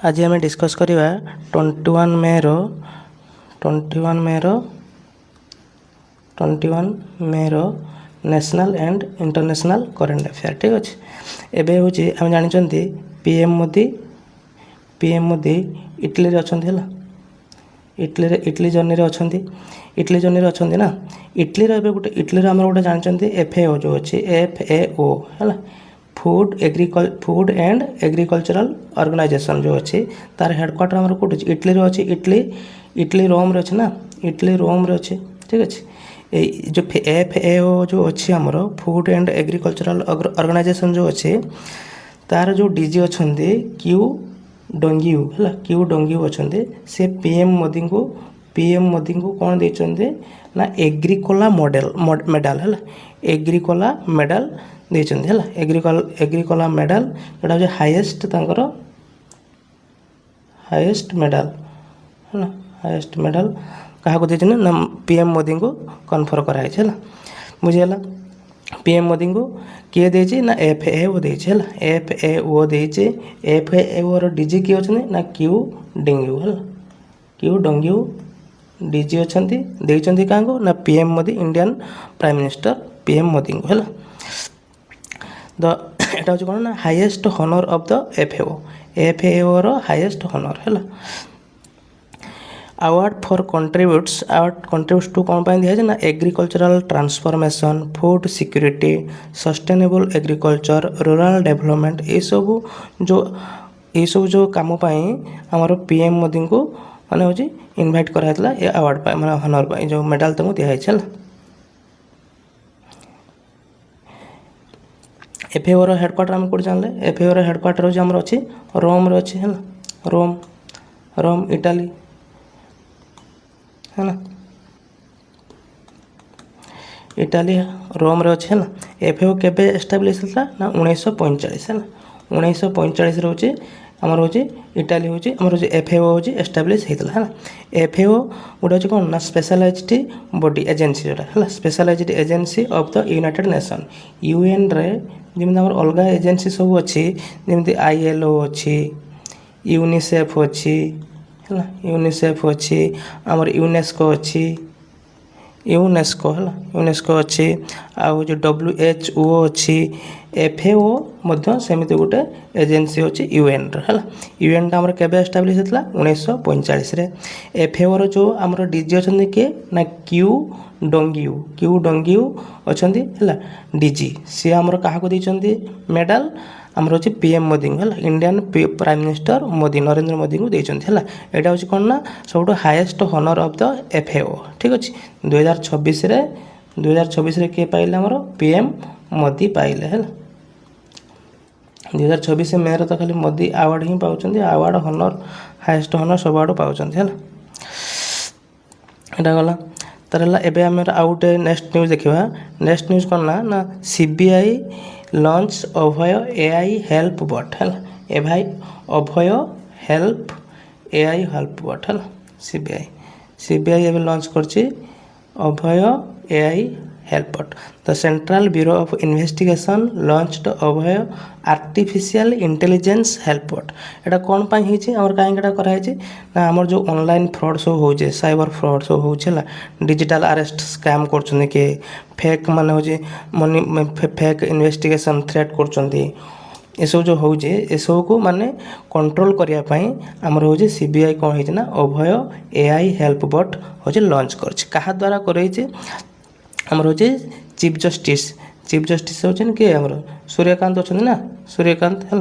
आज आम डिस्कस करवा 21 मे रो national and international current affair. ठीक अच्छे एवं हूँ आम जानते पीएम मोदी इटली अच्छा इटली जर्नी अच्छा ना इटली गोटे इटली आम गोटे जानते FAO जो अच्छी FAO है फूड एंड एग्रीकल्चरल ऑर्गेनाइजेशन जो अच्छी तार हेडक्वार्टर आम कौट इटली अच्छी इटली रोम रे अच्छे ना इटली रोम रे अच्छे। ठीक अच्छे जो FAO जो अच्छी आमर फूड एंड एग्रीकल्चरल ऑर्गेनाइजेशन जो अच्छे तार जो डीजी अच्छा क्यू डोंगियू अच्छा से पीएम मोदी को कौन देते ना एग्रीकोला मेडल है एग्रीकोला मेडल देते एग्रीकोला मेडल जोटा हूँ हाईएस्ट मेडल है हाईएस्ट मेडल क्या देते ना पीएम मोदी को कन्फर कराई है बुझीगला। पीएम मोदी को किए देछि ना FAO देछि है FAO देछि FAO रो डीजी किए अच्छे ना क्यू डोंगियू डीजी अच्छा देइछन्ति कांगो ना PM Modi Indian prime minister PM Modi को है एटा हूँ कौन ना highest honour of the FAO रो हाईएस्ट हॉनर है अवार्ड फॉर कंट्रीब्यूट्स टू कौन पाई दिया ना agricultural transformation food security sustainable agriculture rural development ये सब जो काम आमर पीएम मोदी को माने हूँ इनवाइट कराइला ये अवार्ड माने हॉनर जो मेडल तुमको दिखाई है। FAO रो हेडक्वार्टर आम कौट जानले FAO रो हेडक्वार्टर हूँ आमर अच्छी रोम रे अच्छी है रोम इटाली है ना इटाली रोम रे अच्छे है FAO केबे एस्टाब्लिश होता ना 1945 है ना 1945 रोचे आमर हूँ इटाली हूँ आमर हूँ FAO हूँ एस्टाब्लिश होता है ना FAO गोटे हूँ कौन ना स्पेशलाइज्ड बॉडी एजेंसी जोटा है specialized agency of the United Nation UN रे जमी आम अलग एजेंसी सब अच्छी जमी ILO अच्छी यूनिसेफ अच्छी है यूनिसेफ अच्छी आमर यूनेस्को अच्छी यूनेस्को है यूनेस्को अच्छी आउ जो WHO अच्छी FAO मध्य सेमती गोटे एजेंसी अच्छी UN है UN आमर केबे एस्टाब्लिश होता 1945 रे FAO रो जो आमर डीजी अच्छा किए ना क्यू डोंगियू अच्छा है डीजी सी आमर क्या देते मेडल आमर हूँ पीएम मोदी है Indian prime minister Modi Narendra Modi को देते है यहाँ हूँ कौन ना सब highest honour of the FAO। ठीक अच्छे 2026 किए पाइले आमर पीएम मोदी पाइले है 2026 मे तो खाली मोदी अवार्ड ही पाँच अवार्ड हॉनर हाईएस्ट हॉनर सब आड़ पाँच है यहाँ गला तार एवं आम आउ गोटे नेक्स्ट न्यूज देखा नेक्स्ट न्यूज कौन ना CBI launch Abhay AI help but है अभय AI हेल्प बट है CBI एवं लॉन्च करछि अभय AI help but the central bureau of investigation launched Abhay artificial intelligence help but एटा कौन पाई होइछि और कहीं कराई ना आमर जो ऑनलाइन फ्रॉड सब होचे साइबर फ्रॉड सब होला डिजिटल अरेस्ट स्कैम करछन के फेक माने हो मनी फेक इन्वेस्टिगेशन थ्रेट करछन ये सब जो होचे ये सब को माने कंट्रोल करिया पई आमर हो CBI कौन होइछि ना अभय AI हेल्प बट हो लॉन्च करछि कहा द्वारा करैछि आमर हूँ चीफ जस्टिस होचन किए आमर सूर्यकांत अच्छा ना सूर्यकांत है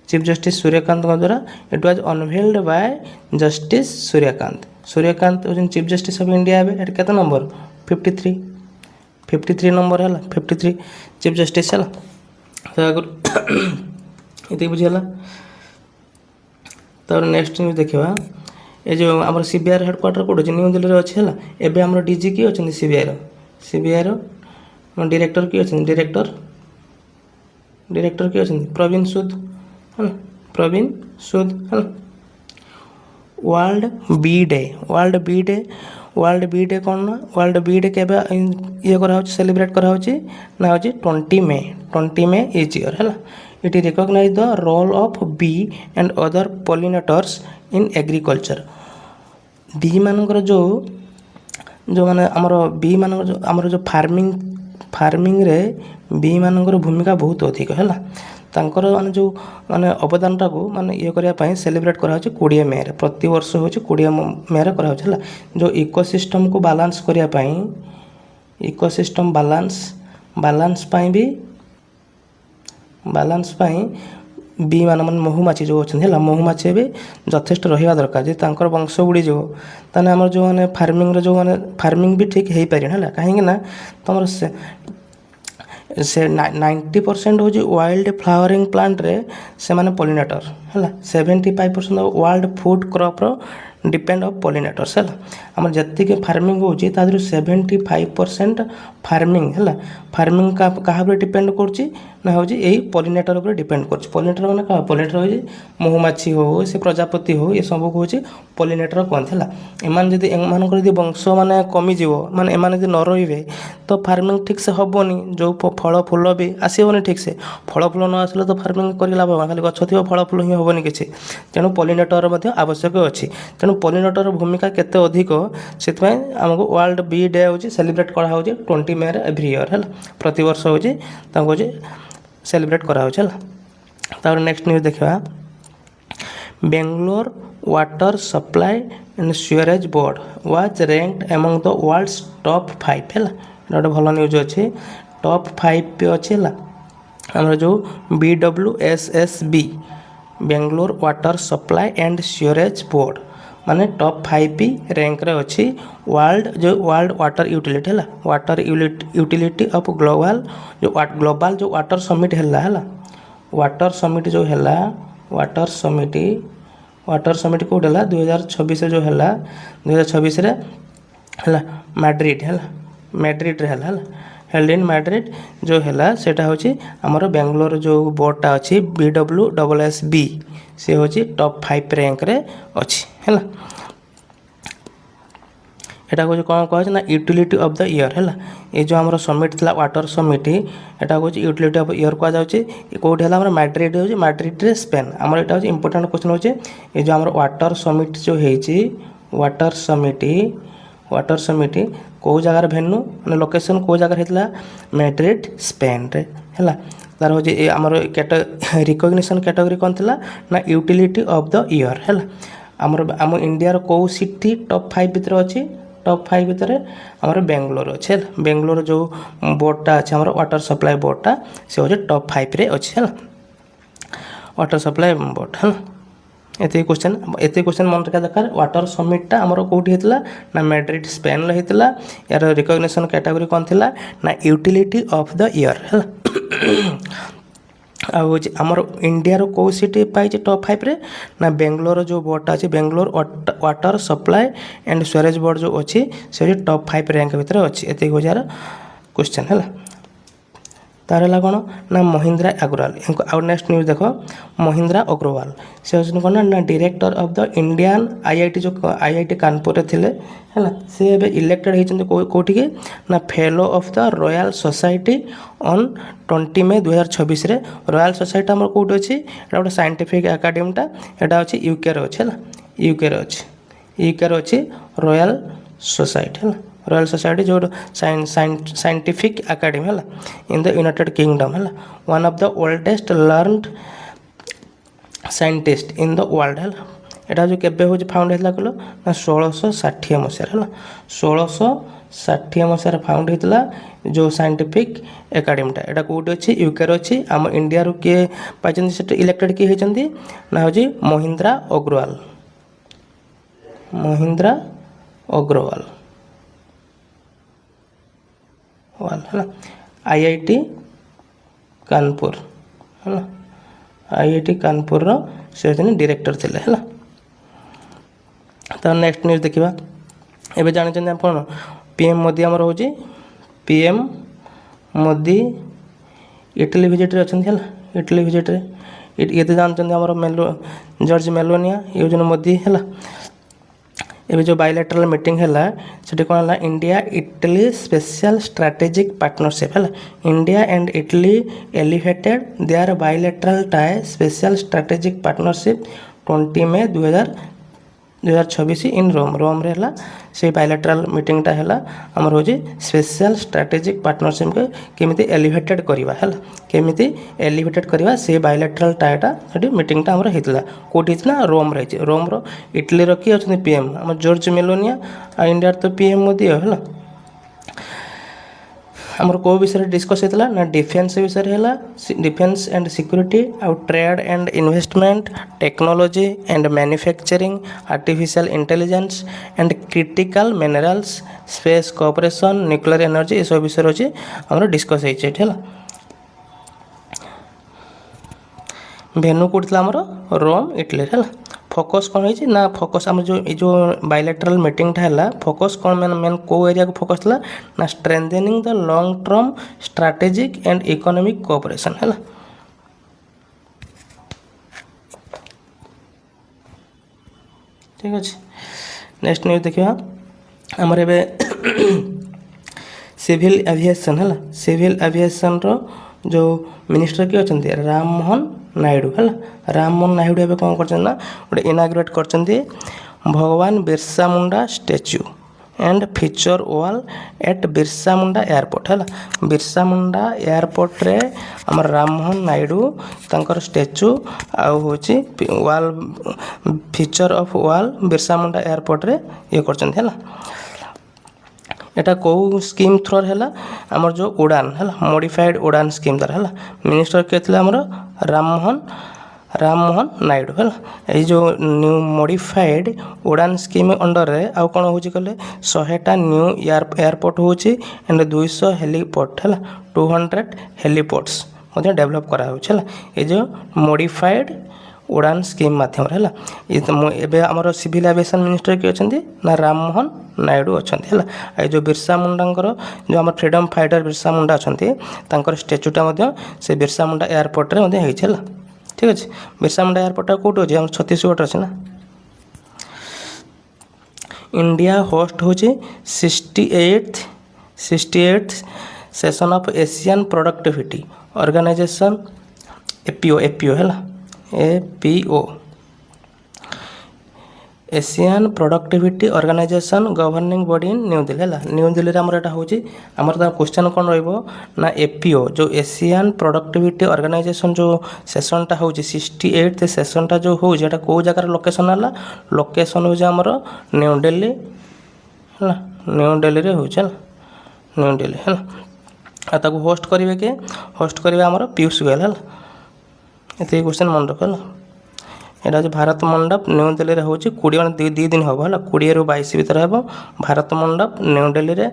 चीफ जस्टिस सूर्यकांत द्वारा it was unveiled by justice Suryakant होचन चीफ जस्टिस ऑफ इंडिया एट केते नंबर 53 नंबर है 53 चीफ जस्टिस है तो आगे ये बुझीगला। तो नेक्स्ट न्यूज देखा ये जो आम CBI हेडक्वार्टर कौट अच्छे न्यू दिल्ली अच्छे है एवं आम डीजी किए अच्छा CBI डायरेक्टर किए अच्छा डायरेक्टर किए अच्छा प्रवीण सूद है है वर्ल्ड बी डे कौन ना वर्ल्ड बी डे के ये सेलिब्रेट करा ना हूँ 20 मे इच ईयर है it recognize the role of bee and other pollinators in agriculture. Bee मानकर जो जो माने आमर बी मानकर जो आमर जो फार्मिंग रे बी मानकर भूमिका बहुत अधिक है तांकर माने जो माने अवदानटा को माने ये करया पई सेलिब्रेट करा होची 20 मे रे प्रति वर्ष होची 20 मे रे करा होची जो इकोसिस्टम को बैलेंस करया पई इकोसिस्टम बैलेंस पई भी बैलेंस पई बी मान महुमाछी जो अच्छा है महुमाछी भी यथेष्ट रहा दरकार जी तांकर वंश उड़ी जो ताने हमर जो माने फार्मिंग भी ठीक हो पारे है कहीं ना तुम से 90% हूँ वाइल्ड फ्लावरिंग प्लांट रे से माने पॉलिनेटर है 75% वर्ल्ड फूड क्रॉप रो डिपेंड ऑफ पॉलिनेटर्स है आम जी फार्मिंग होची ता 75% फार्मिंग है फार्मिंग का कहा डिपेंड कर ना हूँ यही पॉलिनेटर उपर डिपेंड कर पॉलिनेटर मैंने क्या पॉलिनेटर हो महुमाछी हो से प्रजापति हो ये सब को पॉलिनेटर कहते हैं एमान जदि एमानकर वंश माने कमिज माने एमान यदि न रे तो फार्मिंग ठीक से हेनी जो फल फूल भी आसबनी ठीक से फल फूल न आसले तो फार्मिंग कर लाभ खाली गछ थी फल फूल ही हेनी किसी तेणु पॉलिनेटर आवश्यक अच्छी तेणु पॉलिनेटर भूमिका केते अधिक से आमको वर्ल्ड बी डे हूँ सेलिब्रेट करा 20 मे एव्री ईयर है प्रति वर्ष हूँ सेलिब्रेट करा है। नेक्स्ट न्यूज देखा Bangalore water supply and sewerage board was ranked among the world's top 5 है गोटे भल न्यूज अच्छे टॉप 5 पे अच्छे आम जो BWSSB Bangalore water supply and sewerage board माने टॉप 5 भी रैंक रे अच्छी वर्ल्ड वाटर यूटिलिटी है वाटर यूटिलिटी ऑफ ग्लोबल जो वाटर समिट है वाटर समिट जो है वाटर समिट कौट है 2026 जो है 2026 रे है मैड्रिड है मैड्रिड रे है हेल्ड इन मैड्रिड जो है सेटा होची हमर बेंगलोर जो बोर्डटा अच्छी BWSSB से होची टॉप 5 रैंक रे अच्छी है एटा को कौन कह ना यूटिलिटी ऑफ द ईयर है ये जो आम समिट था वाटर समिट एटा को यूटिलिटी ऑफ ईयर कह जाऊँगी कौट है मैड्रिड हो मैड्रिड रे स्पेन आम एटा हूँ इंपोर्टेंट क्वेश्चन होचे ये जो आम वाटर समिट जो है वाटर समिट कौ जगार भेन्यू मैंने लोकेशन कौ जगार होता मैड्रिड स्पेन रे है तार हूँ आमर रिकग्निशन कैटेगरी कौन थी ना यूटिलिटी ऑफ द ईयर है आम इंडिया कौ सिटी टॉप 5 भितर अच्छी टॉप 5 भितर आमर बेंगलोर अच्छे बेंगलोर जो बोर्डटा अच्छे आमर वाटर सप्लाई बोर्डटा से हूँ टॉप 5 रे अच्छे है वाटर सप्लाई बोर्ड है एत क्वेश्चन मन रखा दरकार वाटर समिटटा आमर कौटी होता ना मैड्रिड स्पेन होता यार रिकग्निशन कैटेगरी कौन थी ना यूटिलिटी ऑफ द ईयर है आमर इंडिया कौ सिटी पाई टॉप 5 रे ना बेंगलोर जो बोर्डटा अच्छे Bangalore water supply and sewerage board जो अच्छी से टॉप 5 रैंक भितर अच्छी एत हूँ यार क्वेश्चन है तार है कौन ना महिंद्रा अग्रवाल आउ नेक्स्ट न्यूज देख महिंद्रा अग्रवाल से होती कौन ना director of the Indian IIT जो IIT कानपुर थे है सी ए इलेक्टेड होती कौटी के ना fellow of the royal society on 20 मे 2026 रे रॉयल सोसाइटी आम कौट अच्छी गोटे साइंटिफिक एकाडेमीटा यहाँ अच्छी यूके अच्छे यूके अच्छी रॉयल सोसाइटी है रॉयल सोसाइटी जो साइंटिफिक एकेडमी है इन द यूनाइटेड किंगडम है one of the oldest learned scientist in the world है यहाँ जो केबे हो फाउंड होता कहल ना 1660 मसीह है 1660 मसीह फाउंड होता जो साइंटिफिक एकाडेमीटा यहाँ कौटी अच्छी यूके अच्छी आम इंडिया किए पाई से इलेक्टेड किए होती ना हूँ महिंद्रा अग्रवाल है IIT कानपुर है IIT कानपुर से डायरेक्टर थे है तो नेक्स्ट न्यूज देखा एवं जानते आप PM मोदी आमर हूँ PM मोदी इटली विजिट रे अच्छा इटली विजिट रे ये तो जानते आमर जॉर्ज मेलोनिया ये जो मोदी है ଏବେ जो बायलैटराल मीटिंग है सेठी कौन है India Italy special strategic partnership है India and Italy elevated their bilateral tie special strategic partnership 20 May 2026 in Rome रे है से बायलैटराल मीटिंगटा है आमर हूँ स्पेशल स्ट्रैटेजिक पार्टनरशिप के केमिति एलिवेटेड करवा है केमिति एलिवेटेड करवा से बायलैटराल टाइटा से मीटिंगटा आमर होता कौटी रोम रोम रो इटली रो किए अच्छा पीएम आम जॉर्ज मेलोनिया आ इंडिया तो पीएम मोदी है आमर को विषय डिस्कस होता ना डिफेन्स विषय है डिफेन्स एंड सिक्योरिटी आउ trade and investment technology and manufacturing artificial intelligence and critical minerals space cooperation nuclear energy ये सब विषय अच्छे आमर डिस्कस है भेन्यू कौट आमर रोम इटली है फोकस कौन है ना फोकस आम जो बायलैटराल मीटिंगटा है फोकस कौन मेन को एरिया को फोकस था ना strengthening the long term strategic and economic cooperation है ठीक अच्छे नेक्स्ट न्यूज देखा आमर ए सिविल एविएशन है सिविल एविएशन रो जो मिनिस्टर किए अच्छा राममोहन नायडू है राममोहन नायडू एवं कौन कर गोटे इनाग्रेट कर भगवान Birsa Munda statue and feature wall at Birsa Munda airport है बिरसा मुंडा एयरपोर्ट रे आम राममोहन नायडू तंकर स्टैच्यू आउ wall feature of wall Birsa Munda airport रे ये कर एटा कौ स्कीम थ्रो है आमर जो उड़ान है मॉडिफाइड उड़ान स्कीम द्वारा है मिनिस्टर किए थे आमर राममोहन नायडू है ये जो न्यू मॉडिफाइड उड़ान स्कीम अंडर रे आउ कौन हो कहले 100टा न्यू एयरपोर्ट हो एंड 200 हेलीपोर्ट है 200 हेलीपोर्ट्स डेवलप करा ये जो मॉडिफाइड उड़ान स्कीम माध्यम है आमर सिविल एविएशन मिनिस्टर किए अच्छा ना राममोहन नायडू अच्छा है जो बिरसा मुंडा जो आम फ्रीडम फाइटर बिरसा मुंडा अच्छा स्टैच्यूटा से बिरसा मुंडा एयरपोर्ट रे है ठीक अच्छे बिरसा मुंडा एयरपोर्ट कौट अच्छे छत्तीसगढ़ अच्छे ना इंडिया होस्ट हो 68th session of Asian productivity organization APO है APO Asian productivity organization governing body in New Delhi है न्यू दिल्ली आमर यहाँ हूँ आमर क्वेश्चन कौन रहा एपीओ जो एशियन प्रोडक्टिविटी ऑर्गेनाइजेशन जो सेसनटा हूँ 68th सेसनटा जो हूँ कौ जगार लोकेशन है लोकेशन हूँ आमर न्यू दिल्ली है न्यू दिल्ली रे हूँ न्यू दिल्ली है ताको होस्ट करेंगे किए होस्ट करेंगे आमर पीयूष गोयल है ये क्वेश्चन मन रख यहाँ भारत मंडप न्यू दिल्ली रे होची 20 दिन हम है 20 ରୁ 22 भितर हम भारत मंडप न्यू दिल्ली रे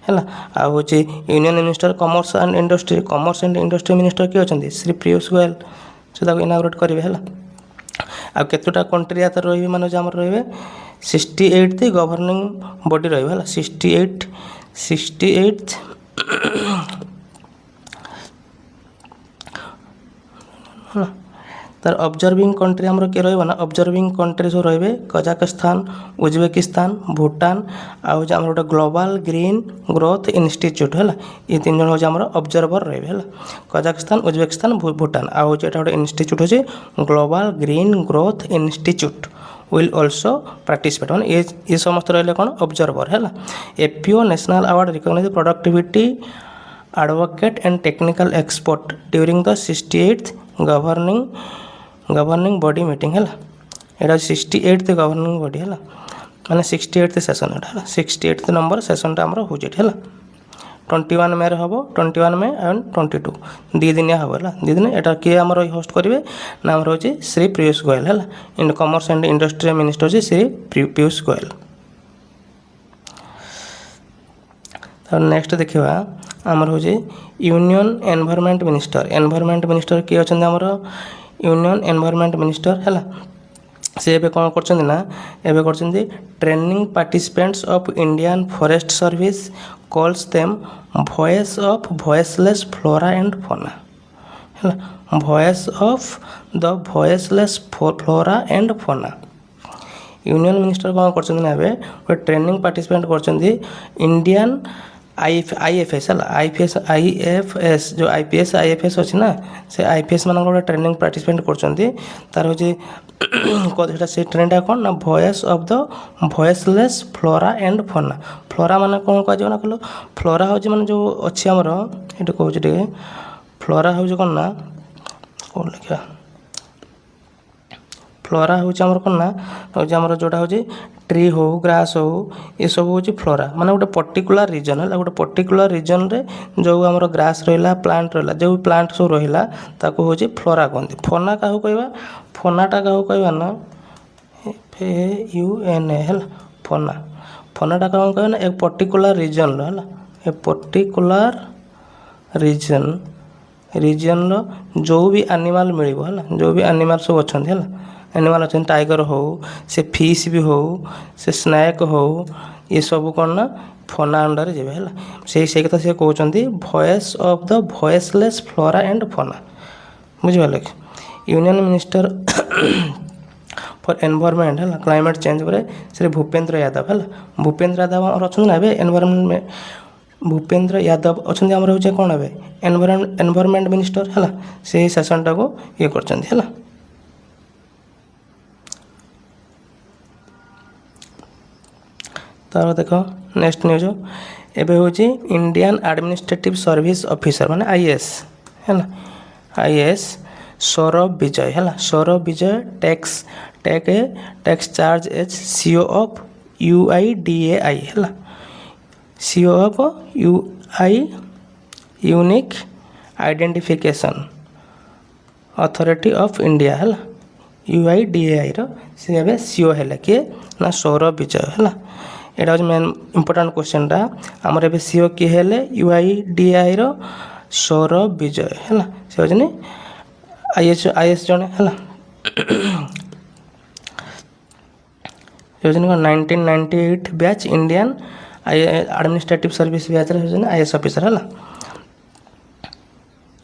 है आ हूँ union minister commerce and industry minister किए अच्छा श्री पीयूष गोयल से इनाग्रेट करेंगे है आ केतोटा कंट्री या रही माने आम रे 68th गवर्निंग बॉडी रहा 68th तार ऑब्जर्विंग कंट्री आमर किए रहा ऑब्जर्विंग कंट्री सब रे कजाकिस्तान उज्बेकिस्तान भूटान आम गोटे ग्लोबल ग्रीन ग्रोथ इंस्टीट्यूट है ये 3 जन हूँ आम ऑब्जर्वर रे है कजाकिस्तान उज्बेकिस्तान भूटान आउ गोटे इंस्टीट्यूट हो global green growth institute will also participate मैंने ये समस्त रही कौन ऑब्जर्वर है APO national award recognize productivity advocate and technical expert during the 68th governing body meeting है यहाँ 68th गवर्निंग बॉडी है मैंने 68th सेशन है 68th नंबर सेशनटा आमर हो है 21 मे हम 21 मे एंड 22 2 दिन हम है 2 दिन यहाँ किए आम होस्ट करेंगे ना आमर हूँ श्री पीयूष गोयल है in commerce and industry minister हूँ श्री पीयूष गोयल नेक्स्ट देखा आमर हूँ यूनियन एनवायरनमेंट मिनिस्टर किए अच्छा आमर यूनियन एनवायरनमेंट मिनिस्टर है से एबे कौन कर training participants of Indian forest service calls them voice of voiceless flora and fauna है voice of the voiceless flora and fauna union minister कौन कर ट्रेनिंग पार्टिसिपेट कर इंडियन आईएफएस है आईएफएस जो आईपीएस आईएफएस अच्छी ना से आईपीएस मान गोटे ट्रेनिंग पार्टिसिपेट कर तार हूँ से ट्रेनिंगटा कौन ना voice of the voiceless flora and fauna flora मान कौन कह ना कहल फ्लोरा हूँ मैंने जो अच्छी आमर ये कहूँ फ्लोरा हूँ कौन ना कौन लिखा फ्लोरा हूँ आमर कौन ना हूँ आमर जोटा हूँ ट्री हो ग्रास हो ये सब हूँ फ्लोरा माने गोटे पर्टिकुलर रीजन है गोटे पर्टिकुलर रीजन रे जो आमर ग्रास रहा प्लांट रहा जो प्लांट सब रहा ताको हूँ फ्लोरा कहते फौना क्या कहवा फौनाटा क्या कहवा ना FAUNA है फौना फौनाटा क्या कहवा ना एक पर्टिकुलर रीजन है ए पर्टिकुलर रीजन जो भी एनिमल मिल है जो भी एनिमल सब अच्छा है एनिमल अच्छा टाइगर हो से फिश भी हो से स्नैक हो ये सब कौन ना फौना अंडर जी है से कथा से कहते voice of the voiceless flora and fauna बुझे कि यूनियन मिनिस्टर फॉर एनवायरनमेंट है क्लाइमेट चेंज पर श्री भूपेंद्र यादव है भूपेंद्र यादव और अच्छा ना एनवायरनमेंट में भूपेंद्र यादव अच्छा आमर हो कौन हे एनवायरनमेंट मिनिस्टर है से सेसनटा को ये कर तार देख नेक्स्ट न्यूज एबे हूँ इंडियन एडमिनिस्ट्रेटिव सर्विस ऑफिसर माने आईएएस है आईएएस सौरभ विजय है Saurabh Vijay takes charge as CEO of UIDAI है CEO of unique identification authority of India है UIDAI रे सीओ है किए ना सौरभ विजय है यहाँ हूँ मेन इंपोर्टाट क्वेश्चनटा आमर ए सीओ किए हेले UIDAI रो सौरभ विजय है से हूँ आईएएस जड़े है 1998 batch Indian administrative service batch IAS officer है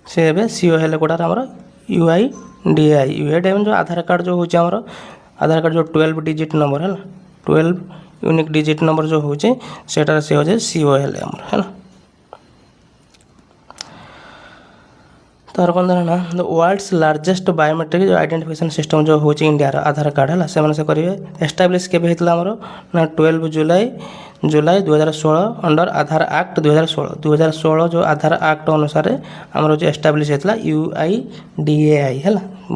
से ए सीओ हेले गोटार आमर UIDAI जो आधार कार्ड जो हूँ आमर आधार कार्ड जो 12 डिजिट नंबर है 12 यूनिक डिजिट नंबर जो हूँ सेटार से हो सीओ हेले आमर है तार कौन ना द वर्ल्ड्स लार्जेस्ट बायोमेट्रिक जो आइडेंटिफिकेशन सिस्टम जो हूँ इंडिया आधार कार्ड है से करेंगे एस्टाब्लीश के आमर ना 12 जुलाई 2016 अंडर आधार एक्ट 2016 जो आधार एक्ट अनुसार आमर जो एस्टाब्लीश होता UIDAI है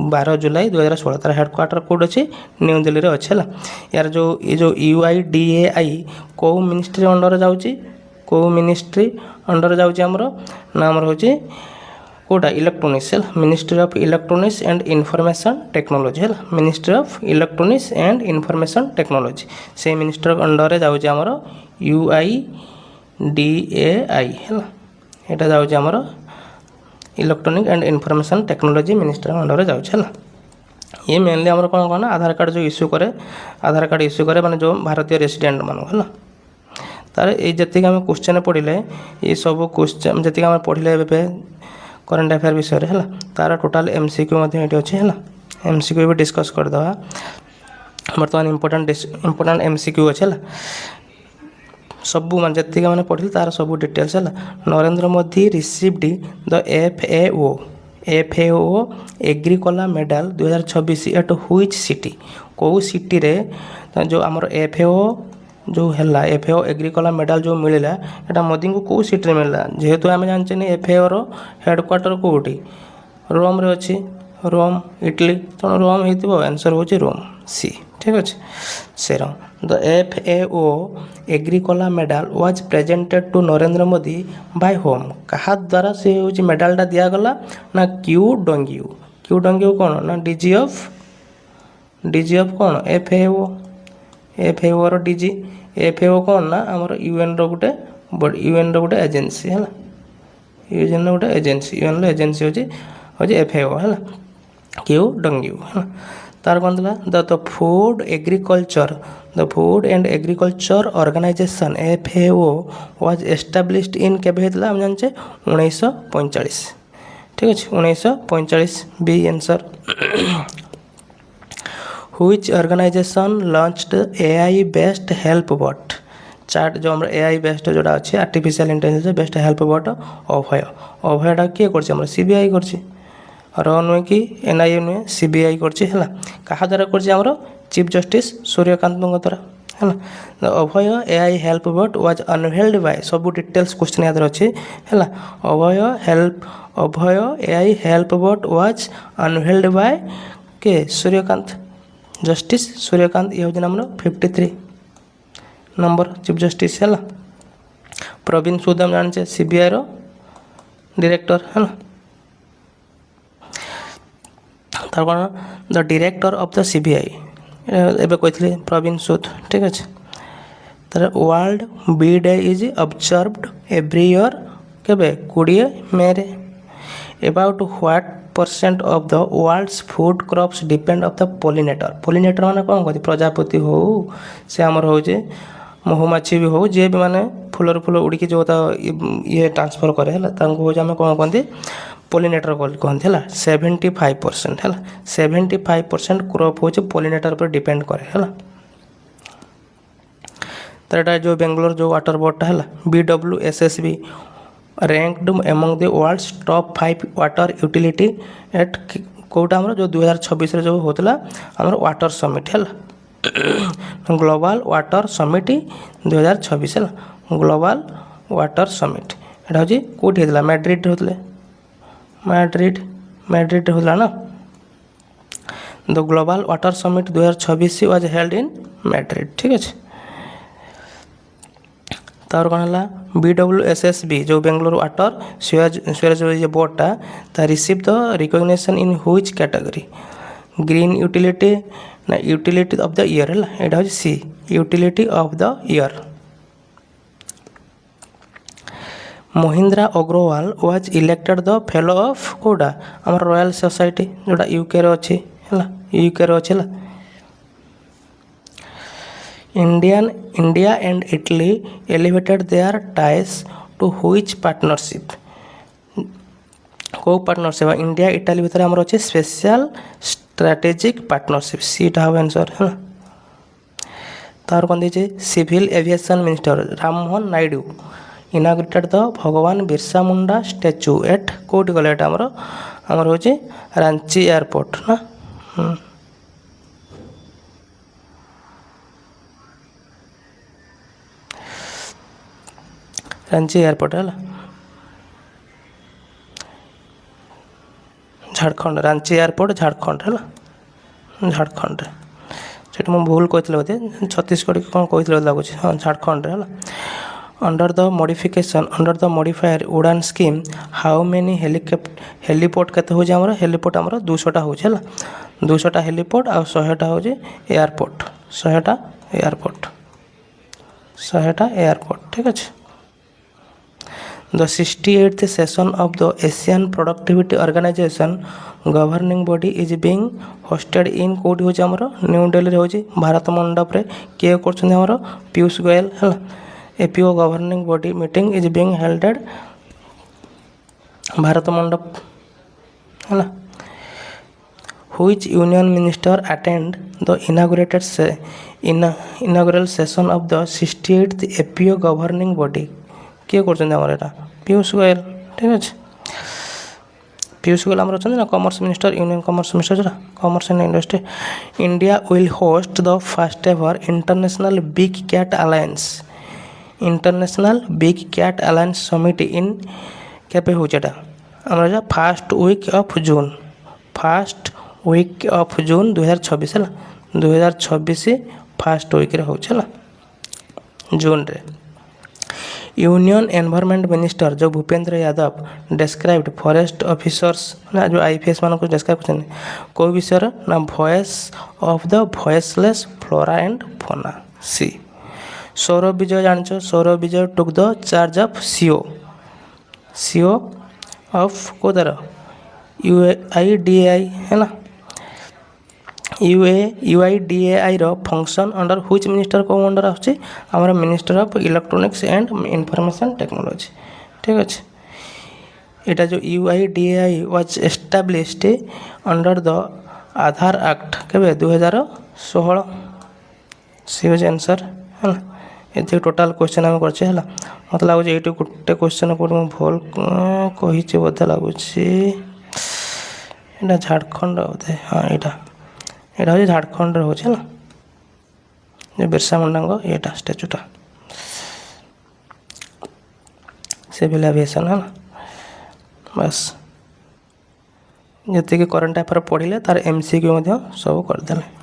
12 जुलाई 2016 तार हेडक्वार्टर कोड अच्छी न्यू दिल्ली में अच्छे यार जो ये जो UIDAI कौ मिनिस्ट्री अंडर जाऊँगी कौ मिनिस्ट्री अंडर जाऊँगी आमर ना आमर हूँ कोटा इलेक्ट्रोनिक्स है ministry of electronics and information technology है ministry of electronics and information technology से मिनिस्टर अंडर जाऊँगी आमर UIDAI है यहाँ जाऊँगी आमर electronic and information technology minister under जाऊँगी है ये मेनली आमर कौन कौन आधार कार्ड जो इश्यू करे आधार कार्ड इश्यू करे माने जो भारतीय रेसिडेंट मान है तार ये जी आम क्वेश्चन पढ़ले ये सब क्वेश्चन जी आम पढ़ले करेन्ट अफेयर विषय है तार टोटाल MCQ अच्छे है MCQ भी डिस्कस करदे बर्तमान इंपोर्टाट MCQ अच्छे सबू मान जी मैंने पढ़ी तार सब डिटेल्स है Narendra Modi received the FAO Agricola medal 2026 at which city कौ सिटी रे जो आमर FAO जो है FAO एग्रीकोला मेडल जो मिलला यहाँ मोदी को कौ सिटी मिलला जेहेतु आम जानचे FAO रो हेडक्वार्टर कौटी रोम रे अच्छी रोम इटली तेणु रोम हो आंसर हूँ रोम सी ठीक अच्छे से the FAO Agricola medal was presented to Narendra Modi by होम क्या द्वारा से हूँ मेडलटा दिगला ना क्यू डंग्यू कौन ना DG ऑफ कौन FAO रो DG FAO कौन ना आमर UN रो गोटे एजेंसी है UN रो गोटे एजेंसी UN रो एजेंसी हूँ FAO है क्यू डंग्यू है तार कौन था the food and agriculture organization FAO was established in केबे होता हम जानचे 1945 ठीक अच्छे 1945 B answer Which organization launched AI based help bot? चार्ट जो हम AI बेस्ट जोड़ा अच्छे artificial intelligence based help bot Abhay अभयटा किए कर सीबीआई कर नुहे कि एनआईए नुहे सीबीआई कर क्या द्वारा कर चीफ जस्टिस सूर्यकांत द्वारा है अभय AI help but was unveiled bye सब डिटेल्स क्वेश्चन याद अच्छे है अभय AI help but was unveiled bye के सूर्यकांत जस्टिस सूर्यकांत ये हूँ आम 53 नंबर चीफ जस्टिस है प्रवीण सूद हम जाने सीबीआई रो डायरेक्टर है तार कौन the director of the CBI एबे कहते प्रवीण सूद ठीक अच्छे तार world bee day is observed every year केबे 20 मे रे about what % of the world's food crops depend of the pollinator माने कौन कहते प्रजापति हो से आमर हो महुमाछी भी हो जे भी माने फूलर फूल उड़िकी जो ये ट्रांसफर करे है हूँ आम कौन कहते पोलिनेटर कहते है 75% है 75% क्रॉप हो पोलिनेटर पर डिपेंड करे है तो जो बेंगलोर जो वाटर बोर्ड है BWSSB ranked among the world's top 5 water utility at कोटा आमर जो 2026 जो होता आमर वाटर समिट है ग्लोबल वाटर समिट 2026 है ग्लोबल वाटर समिट यहाँ हूँ कौटी होता मैड्रिड होते मैड्रिड होता ना the global water summit 2026 was held in Madrid ठीक अच्छे तार कौन है BWSSB जो बेंगलोर वाटर स्वेज जो बोर्डटा ता receive the recognition in which category green utility ना यूटिलिटी ऑफ द ईयर है यहाँ हूँ C utility of the year Mahindra Agrawal was elected the fellow of कोडा आम रॉयल सोसाइटी जोटा यूके रे अच्छी है यूके रे अच्छी India and Italy elevated their ties to which partnership को पार्टनरशिप इंडिया इटाली भितर आमर अच्छे स्पेशल स्ट्रेटेजिक पार्टनरशिप सीटा हम आंसर है तार कौन दीजिए civil aviation minister Rammohan Naidu inaugurated the Bhagwan Birsa Munda statue at कौटी गले आमर हूँ रांची एयरपोर्ट ना रांची एयरपोर्ट है झारखंड रांची एयरपोर्ट झारखंड है झारखंड से भूल कहते बोधे छत्तीसगढ़ की कौन कहते लगुच हाँ झारखंड है अंडर द मॉडिफायर उड़ान स्कीम हाउ मेनी हेलीपोर्ट केते हो जामर हेलीपोर्ट आमर 200टा हो 200टा हेलीपोर्ट आ 100टा हो एयरपोर्ट 100टा एयरपोर्ट ठीक अच्छे The 68th session of the Asian Productivity Organization governing body is being hosted in कोटी हो आमर न्यू दिल्ली हो भारत मंडप रे किए कर पीयूष गोयल है APO governing body meeting is being helded Bharat Mandap है Which union minister attend the inaugural session of the 68th APO governing body किए कर पीयूष गोयल ठीक अच्छे पीयूष गोयल आमर अच्छा ना commerce minister union commerce minister जो commerce and industry India will host the first ever international big cat alliance summit in केबे हो आमर फर्स्ट वीक ऑफ जून 2026 है 2026 फर्स्ट वीक रे हो जून रे यूनियन एनवायरमेंट मिनिस्टर जो Bhupendra Yadav described forest officers ना जो आईपीएस मान को डिस्क्राइब करते को विषय ना voice of the voiceless flora and fauna C Saurabh Vijay जान Saurabh Vijay took the charge of CEO of को दर UIDAI है ना UIDAI रो फंक्शन अंडर व्हिच मिनिस्टर को अंडर आछे हमारा minister of electronics and information technology ठीक अच्छे यहाँ जो UIDAI was established under the Aadhaar act केबे 2016 सी हूँ आंसर है ये टोटाल क्वेश्चन आम कर मत लगुच ये गोटे क्वेश्चन कौट भूल कही बोधे लगुच यहाँ झारखंड बोधे हाँ यहाँ हूँ झारखंड हो बिरसा मुंडा ये स्टाच्यूटा सिविल एविएशन है बस जी करंट अफेयर पढ़ले तार MCQ सब करदे।